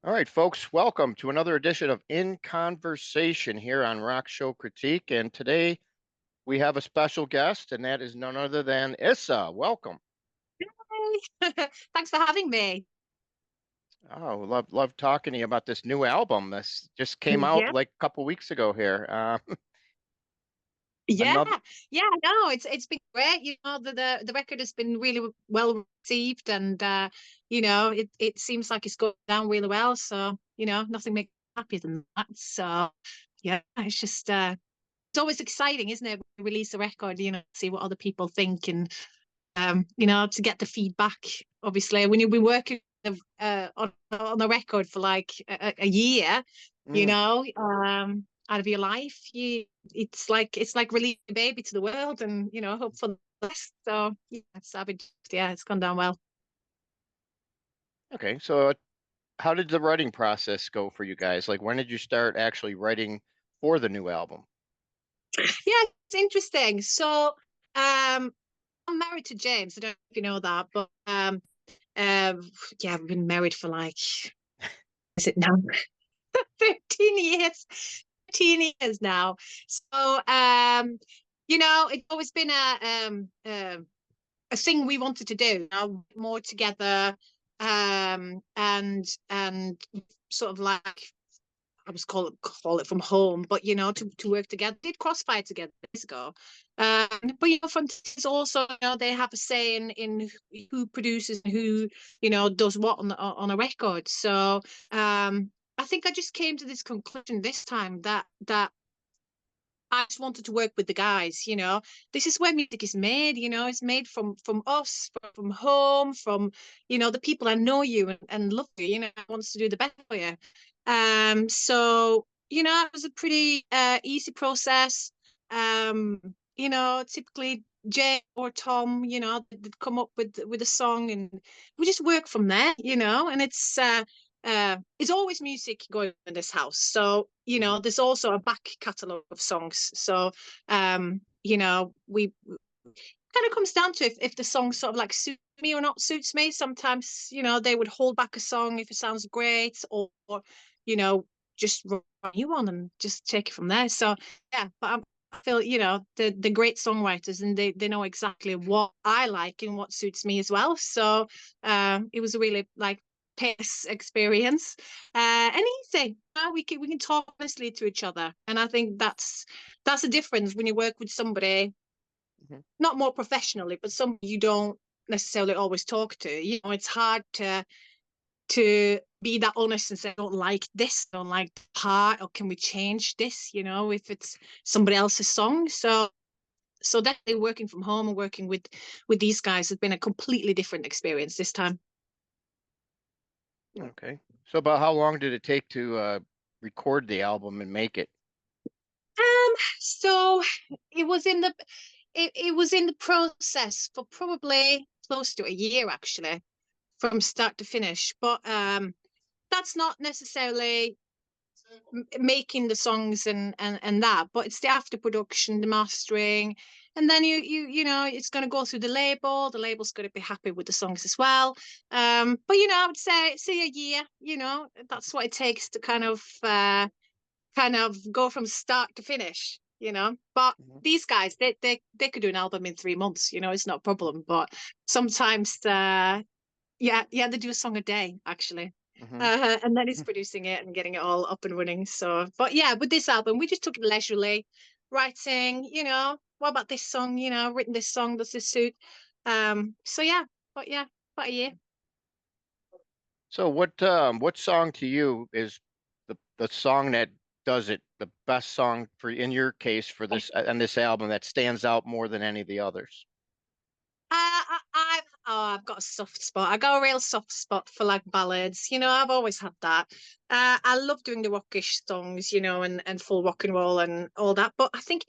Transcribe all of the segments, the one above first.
All right, folks, welcome to another edition of In Conversation here on Rock Show Critique. And today we have a special guest, and that is none other than Issa. Welcome. Hey. Thanks for having me. Oh, love talking to you about this new album. This just came out Yeah. like a couple weeks ago here. Yeah, Another, yeah, no, it's been great. The record has been really well received, and it seems like it's going down really well. So nothing makes me happier than that. So yeah, it's just it's always exciting, isn't it? When you release a record, see what other people think, and to get the feedback. Obviously, when you've been working on a record for like a year, mm, out of your life, it's like releasing a baby to the world, and hope for the best. So it's gone down well. okay, so how did the writing process go for you guys? Like, when did you start actually writing for the new album? Yeah, it's interesting. So I'm married to James. I don't know if you know that, but yeah, we've been married for like, is it now 15 years? 15 years now. So, it's always been a thing we wanted to do, more together, and sort of like I was call it from home, but to work together. Did Crossfire together years ago, but Frontiers also, they have a say in who produces and who does what on a record. So I think I just came to this conclusion this time that I just wanted to work with the guys. This is where music is made. It's made from us, from home, from the people that know you and love you. Wants to do the best for you. So it was a pretty easy process. Typically Jay or Tom, they'd come up with a song, and we just work from there. And it's always music going on in this house. So, Mhm. there's also a back catalogue of songs. So, we kind of comes down to if the song sort of like suits me or not suits me. Sometimes, they would hold back a song if it sounds great, or you know, just run a new one and just take it from there. So yeah, but I feel the great songwriters, and they know exactly what I like and what suits me as well. So it was a really like pace experience, and easy. We can talk honestly to each other, and I think that's a difference when you work with somebody, Mhm. not more professionally, but somebody you don't necessarily always talk to. It's hard to be that honest and say, I don't like this, I don't like the part, or can we change this, if it's somebody else's song. So definitely working from home and working with these guys has been a completely different experience this time. Okay. So, about how long did it take to record the album and make it? So it was in the it was in the process for probably close to a year, actually, from start to finish. But that's not necessarily making the songs and that, but it's the after production, the mastering, and then it's going to go through the label's going to be happy with the songs as well. But I would say a year. That's what it takes to kind of go from start to finish. But Mhm. these guys, they could do an album in 3 months. It's not a problem. But sometimes yeah, they do a song a day, actually. Mhm. And then it's producing it and getting it all up and running. So, but yeah, with this album, we just took it leisurely, writing, what about this song? Written this song, does this suit? So yeah, but yeah, about a year. So, what song to you is the song that does it, the best song for in your case for this and this album that stands out more than any of the others? I've got a soft spot. I got a real soft spot for like ballads. I've always had that. I love doing the rockish songs, and full rock and roll and all that. But I think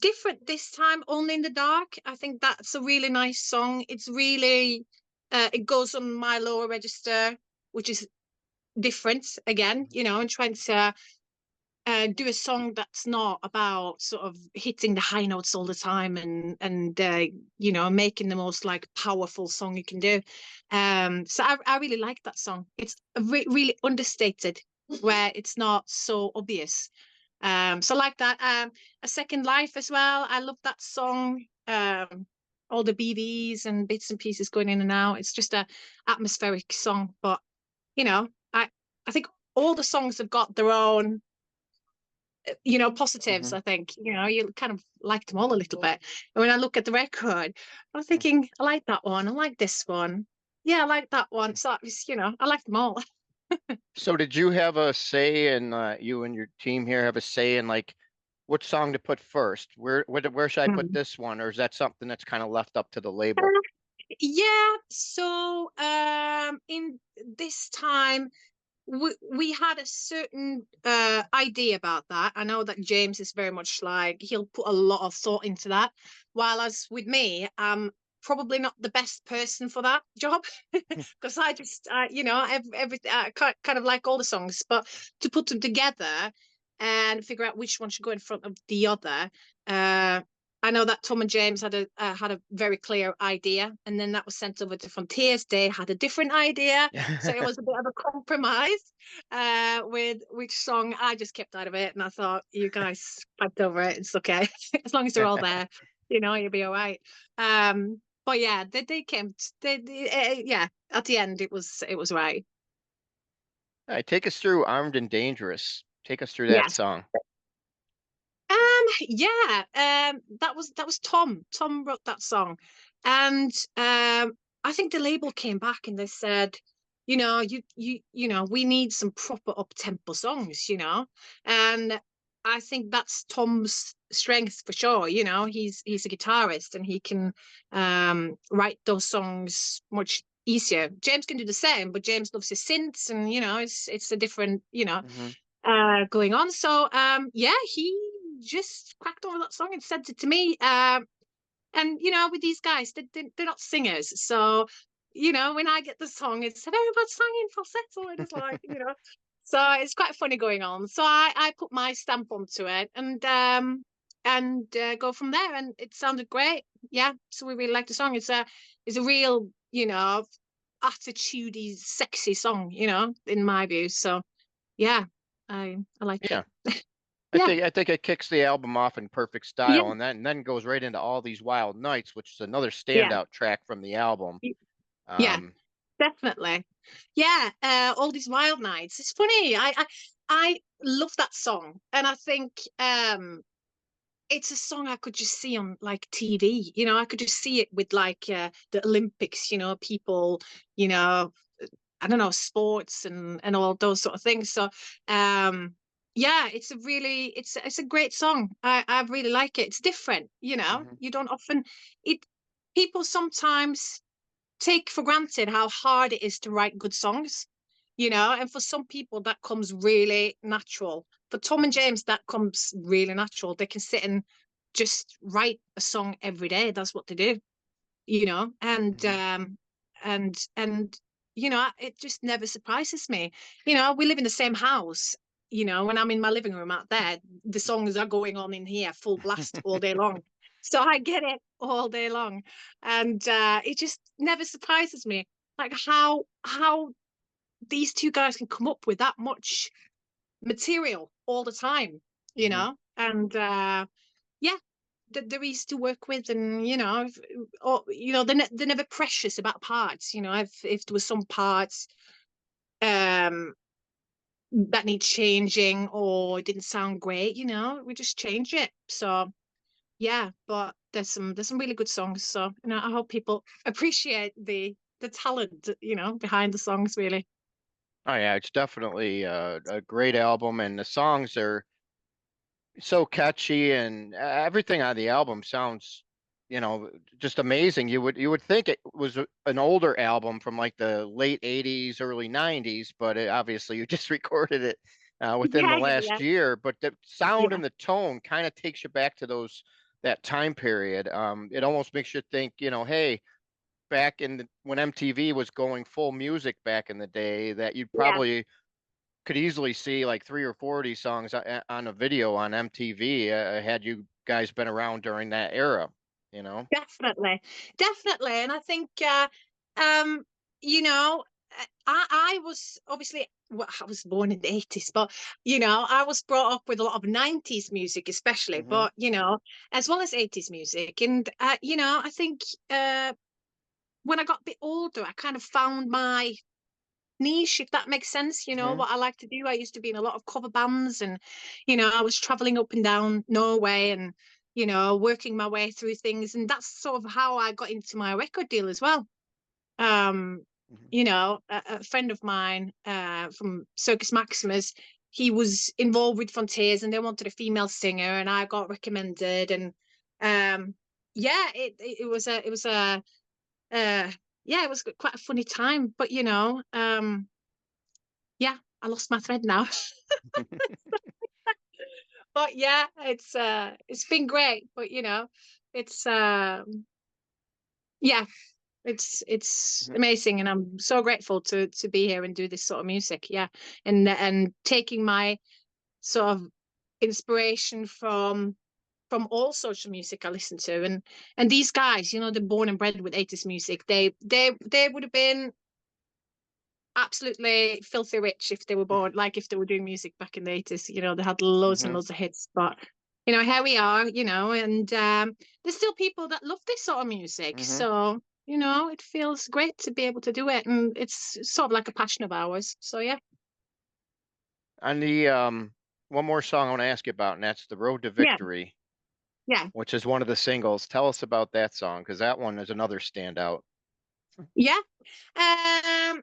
different this time, Only in the Dark. I think that's a really nice song. It's really, it goes on my lower register, which is different again, and trying to do a song that's not about sort of hitting the high notes all the time and you know, making the most like powerful song you can do. So I really like that song. It's really understated, where it's not so obvious. So I like that. A Second Life as well. I love that song. All the BBs and bits and pieces going in and out. It's just a atmospheric song. But you know, I think all the songs have got their own, you know, positives. Hmm. I think, you know, you kind of like them all a little bit. And when I look at the record, I'm thinking, I like that one. I like this one. Yeah, I like that one. So it's, you know, I like them all. So did you have a say in you and your team here have a say in like what song to put first? Where should I put Mm. this one, or is that something that's kind of left up to the label? Yeah. So in this time, we had a certain idea about that. I know that James is very much like he'll put a lot of thought into that. While as with me, I'm probably not the best person for that job because I just, you know, everything I kind of like all the songs, but to put them together and figure out which one should go in front of the other. Uh, I know that Tom and James had a very clear idea, and then that was sent over to Frontiers. They had a different idea, so it was a bit of a compromise with which song I just kept out of it. And I thought, you guys fight over it. It's okay. As long as they're all there, you know, you'll be all right. But yeah, they came, yeah, at the end, it was right. All right, take us through Armed and Dangerous. Take us through that Yes. song. Yeah, that was Tom. Tom wrote that song, and I think the label came back and they said, you know, you know, we need some proper up tempo songs, you know, and I think that's Tom's strength for sure. You know, he's a guitarist and he can write those songs much easier. James can do the same, but James loves his synths, and you know, it's a different, you know, Hmm. going on. So yeah, he just cracked over that song and sent it to me. And you know, with these guys, they're not singers, so you know, when I get the song, it's very much sung in falsetto, and it's like, you know, so it's quite funny going on. So I put my stamp onto it and go from there, and it sounded great. Yeah, so we really like the song. It's a real, you know, attitudey, sexy song, you know, in my view. So yeah, I like Yeah, it. Yeah, I think it kicks the album off in perfect yeah, style, and then goes right into All These Wild Nights, which is another yeah, standout track from the album. yeah, Um, definitely. Yeah, all these wild nights. It's funny. I love that song, and I think it's a song I could just see on like TV. You know, I could just see it with like the Olympics. You know, people. You know, I don't know, sports and all those sort of things. So yeah, it's a really it's a great song. I really like it. It's different, you know. mhm, You don't often it people sometimes take for granted how hard it is to write good songs, you know, and for some people that comes really natural. For Tom and mhm, James, that comes really natural. They can sit and just write a song every day. That's what they do, you know, mhm, and you know, it just never surprises me. You know, we live in the same house. You know, when I'm in my living room out there, the songs are going on in here full blast all day long. So I get it all day long, and it just never surprises me, like how these two guys can come up with that much material all the time. You mhm, know, and yeah, they're easy to work with, and you know, or you know, they're never precious about parts. You know, if there was some parts um that need changing or it didn't sound great, you know, we just change it. So yeah, but there's some really good songs. So you know, I hope people appreciate the talent, you know, behind the songs. Really, Oh yeah, it's definitely a great album, and the songs are so catchy, and everything on the album sounds, you know, just amazing. You would think it was an older album from like the late '80s, early '90s, but obviously you just recorded it within the yeah, last year. But the sound yeah, and the tone kind of takes you back to those that time period. It almost makes you think, you know, hey, back in when MTV was going full music back in the day, that you'd yeah, probably could easily see like 3 or 4 of these songs on a video on MTV had you guys been around during that era, you know? Definitely, definitely. And I think, um, you know, I was obviously, well, I was born in the 80s, but, I was brought up with a lot of 90s music, especially, Hmm. but, as well as 80s music. And, I think when I got a bit older, I kind of found my niche, if that makes sense. Hmm. What I like to do. I used to be in a lot of cover bands, and I was traveling up and down Norway, and working my way through things, and that's sort of how I got into my record deal as well. um Hmm. a friend of mine from Circus Maximus, he was involved with Frontiers, and they wanted a female singer, and I got recommended. And yeah, it was a uh yeah, it was quite a funny time. But yeah, I lost my thread now. But yeah, it's been great. But it's yeah, it's Hmm. amazing, and I'm so grateful to be here and do this sort of music. Yeah, and taking my sort of inspiration from all sorts of music I listen to. And these guys, they're born and bred with 80s music. They would have been absolutely filthy rich if they were born, like if they were doing music back in the 80s. They had loads and Hmm. loads of hits. But here we are, and there's still people that love this sort of music. Hmm. So it feels great to be able to do it, and it's sort of like a passion of ours. So yeah. On the one more song I want to ask you about, and that's "The Road to Yeah. Victory," Yeah. which is one of the singles. Tell us about that song, because that one is another standout. Yeah. um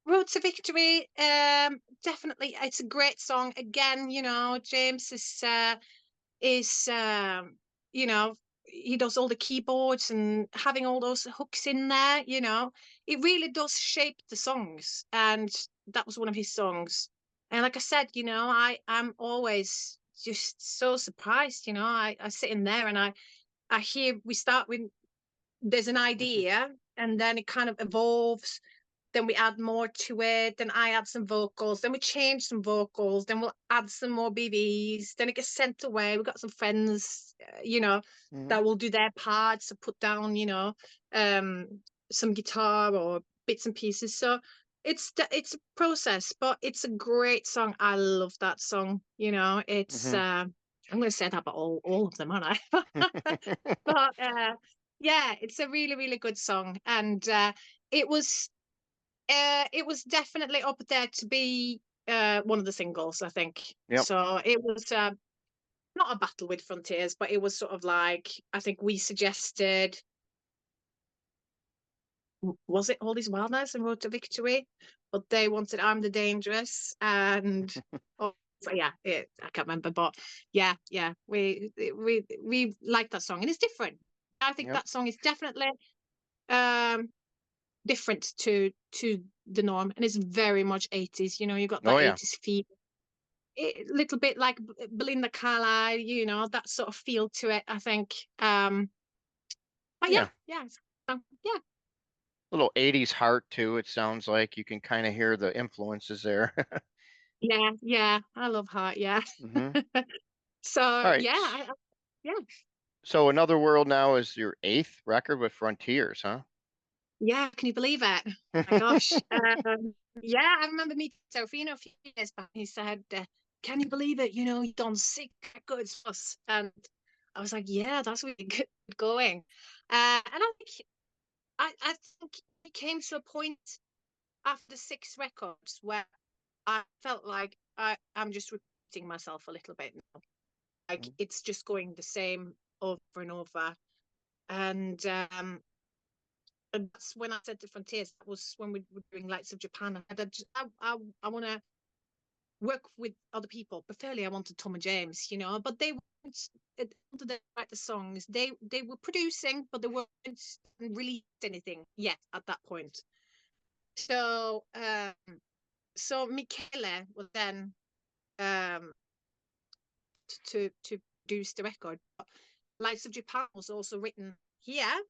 Road to Victory, definitely, it's a great song. Again, James is you know he does all the keyboards, and having all those hooks in there, it really does shape the songs. And that was one of his songs. And like I said, I'm always just so surprised. I sit in there, and I hear, we start with, there's an idea, and then it kind of evolves. Then we add more to it. Then I add some vocals. Then we change some vocals. Then we'll add some more BBs. Then it gets sent away. We've got some friends, Hmm. that will do their parts to put down, um, some guitar or bits and pieces. So it's a process, but it's a great song. I love that song. It's Hmm. I'm going to say that about all of them, aren't I? But yeah, it's a really, really good song. And it was it was definitely up there to be one of the singles, I think. Yep. So it was not a battle with Frontiers, but it was sort of like, I think we suggested, was it All These Wild Nights and Road to Victory? But they wanted I'm the Dangerous, and oh, so yeah, I can't remember. But yeah, yeah, we like that song, and it's different. I think Yep. that song is definitely um different to the norm, and it's very much 80s. You got Oh that yeah. 80s feel, a little bit like Belinda Carlisle, that sort of feel to it, I think. But yeah, Yeah. yeah, yeah, Little 80s heart too, it sounds like. You can kind of hear the influences there. yeah, yeah, I love Heart. Yeah. Hmm. All So right. yeah, yeah, So Another World now is your eighth record with Frontiers, huh? yeah, can you believe it? My gosh. Yeah, I remember meeting Serafino a few years back. He said, can you believe it, you've done 6 records plus. And I was like, yeah, that's really good going. And I think it came to a point after 6 records where I felt like I'm just repeating myself a little bit now. Like it's just going the same over and over. And and that's when I said to Frontiers, that was when we were doing Lights of Japan. I want to work with other people. Preferably, I wanted Tom and James, but they wanted to write the songs. They were producing, but they weren't released anything yet at that point. So Michele was then um to produce the record. But Lights of Japan was also written here.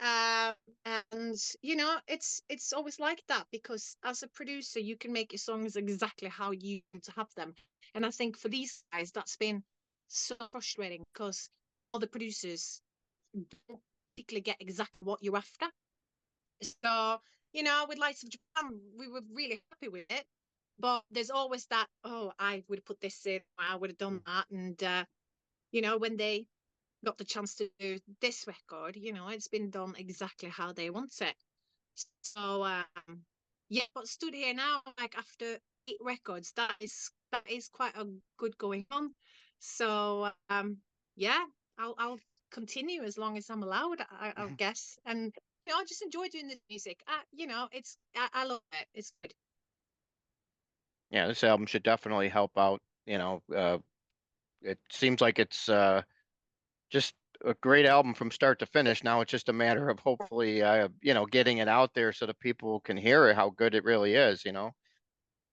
And you know, it's always like that, because as a producer you can make your songs exactly how you want to have them. And I think for these guys that's been so frustrating, because all the producers don't particularly get exactly what you're after. So, you know, with Lights of Japan, we were really happy with it. But there's always that, oh, I would have put this in, I would have done that. And, you know, when they got the chance to do this record, you know, it's been done exactly how they want it. So, yeah, but stood here now, like after 8 records, that is quite a good going on. So, yeah, I'll continue as long as I'm allowed, I'll guess. And you know, I just enjoy doing the music. You know, I love it. It's good. Yeah, this album should definitely help out. It seems like it's just a great album from start to finish. Now it's just a matter of hopefully, getting it out there so that people can hear it, how good it really is, you know?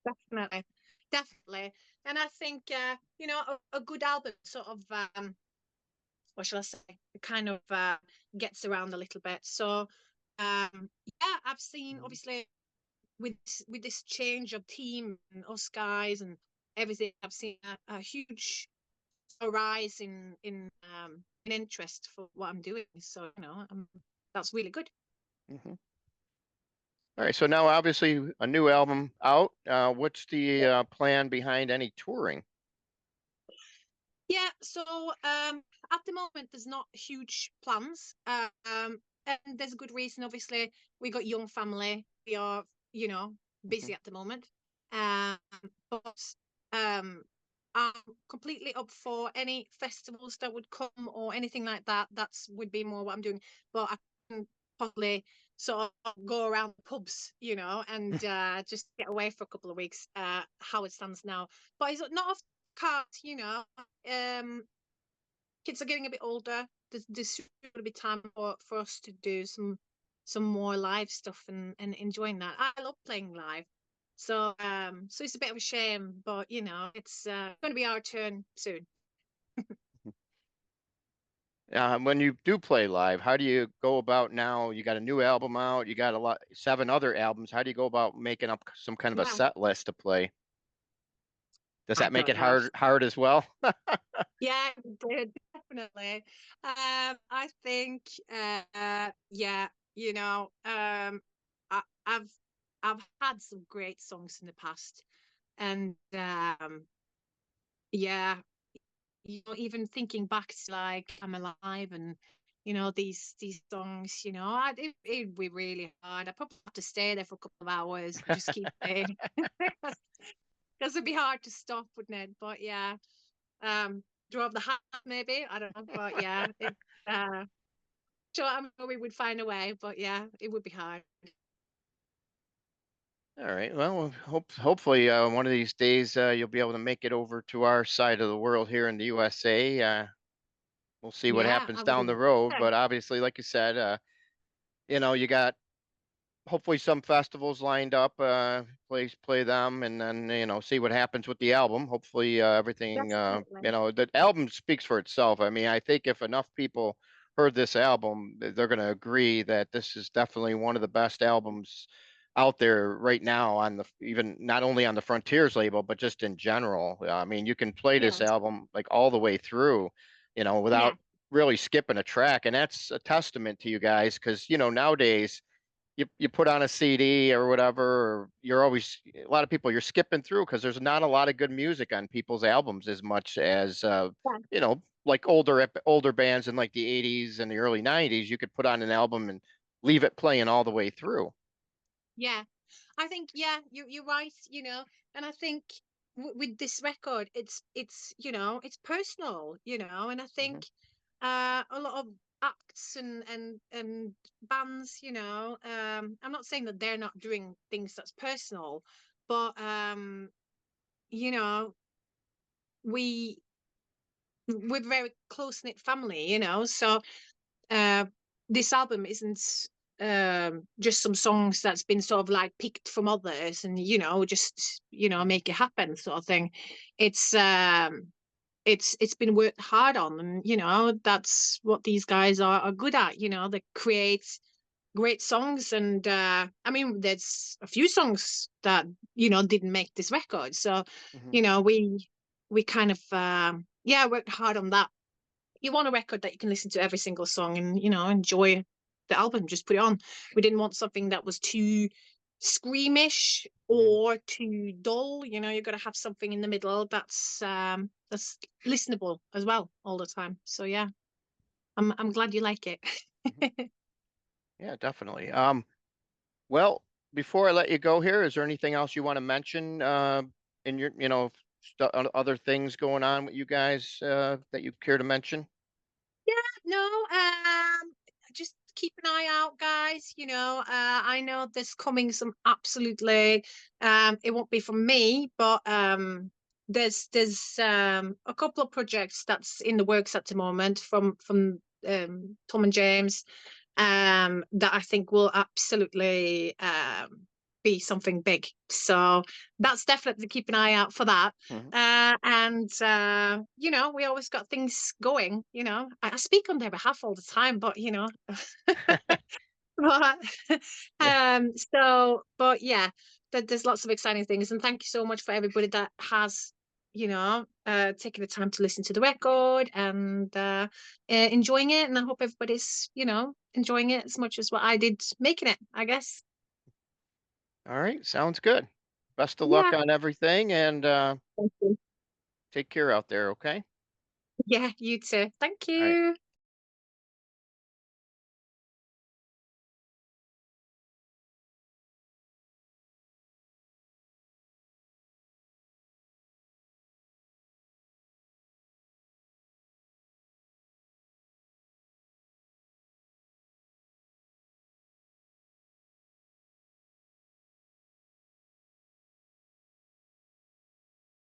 Definitely, definitely. And I think, you know, a good album sort of, what shall I say, it kind of gets around a little bit. So, yeah, I've seen obviously with this change of team and us guys and everything, I've seen a huge rise in interest for what I'm doing. So, you know, that's really good. Hmm. All right, so now obviously a new album out. What's the plan behind any touring? Yeah, so at the moment there's not huge plans. And there's a good reason. Obviously, we got young family. We are, you know, Hmm. busy at the moment. Um, but um, I'm completely up for any festivals that would come or anything like that. That's would be more what I'm doing. But I can probably sort of go around the pubs, you know, and just get away for a couple of weeks. How it stands now, but it's not off the cards, you know. Um, Kids are getting a bit older. There's going to be time for us to do some more live stuff and enjoying that. I love playing live. So so it's a bit of a shame, but you know, it's going to be our turn soon. When you do play live, how do you go about now? You got a new album out, you got 7 other albums. How do you go about making up some kind of a Wow, set list to play? Does I that make don't it know. hard as well? Yeah, definitely. I think, yeah, you know, I, I've I've had some great songs in the past, and yeah, you know, even thinking back to like I'm Alive and you know these songs, you know, it'd be really hard. I probably have to stay there for a couple of hours and just keep playing because it'd be hard to stop, wouldn't it? But yeah, draw up the hat maybe. I don't know, but yeah, it sure I'm sure we would find a way, but yeah, it would be hard. All right. Well, hopefully one of these days you'll be able to make it over to our side of the world here in the USA. We'll see what Yeah, happens I would down the love road, it. but obviously, like you said, you got hopefully some festivals lined up, play them, and then see what happens with the album. Hopefully everything, Definitely. the album speaks for itself. I mean, I think if enough people heard this album, they're going to agree that this is definitely one of the best albums out there right now, on the even not only on the Frontiers label but just in general. I mean, you can play this Yes. album like all the way through, Yeah. without really skipping a track, and that's a testament to you guys, because nowadays you put on a CD or whatever, or you're always a lot of people you're skipping through because there's not a lot of good music on people's albums as much as Yeah. like older bands in like the 80s and the early 90s. You could put on an album and leave it playing all the way through. Yeah. I think yeah, you're right, you know, and I think with this record, it's you know it's personal, you know, and I Hmm. think a lot of acts and bands, you know, I'm not saying that they're not doing things that's personal, but you know, we we're very close knit family, you know, so uh, this album isn't just some songs that's been sort of like picked from others and you know just you know make it happen sort of thing. It's it's been worked hard on, and that's what these guys are good at. They create great songs, and I mean, there's a few songs that didn't make this record, so Hmm. we kind of yeah, worked hard on that. You want a record that you can listen to every single song and enjoy the album, just put it on. We didn't want something that was too screamish Hmm. or too dull. You've got to have something in the middle that's listenable as well all the time. So yeah, I'm glad you like it. Hmm. Yeah, definitely. Well, before I let you go here, is there anything else you want to mention in your, other things going on with you guys that you care to mention? Yeah, no, just keep an eye out, guys. I know there's coming some absolutely, it won't be from me, but there's a couple of projects that's in the works at the moment from Tom and James, that I think will absolutely be something big. So that's definitely keep an eye out for that. Hmm. And we always got things going. I speak on their behalf all the time, but but, Yeah. but yeah, there's lots of exciting things, and thank you so much for everybody that has taken the time to listen to the record and enjoying it. And I hope everybody's enjoying it as much as what I did making it, I guess. All right. Sounds good. Best of luck Yeah, on everything and thank you. take care out there. Okay. Yeah, you too. Thank All right. you.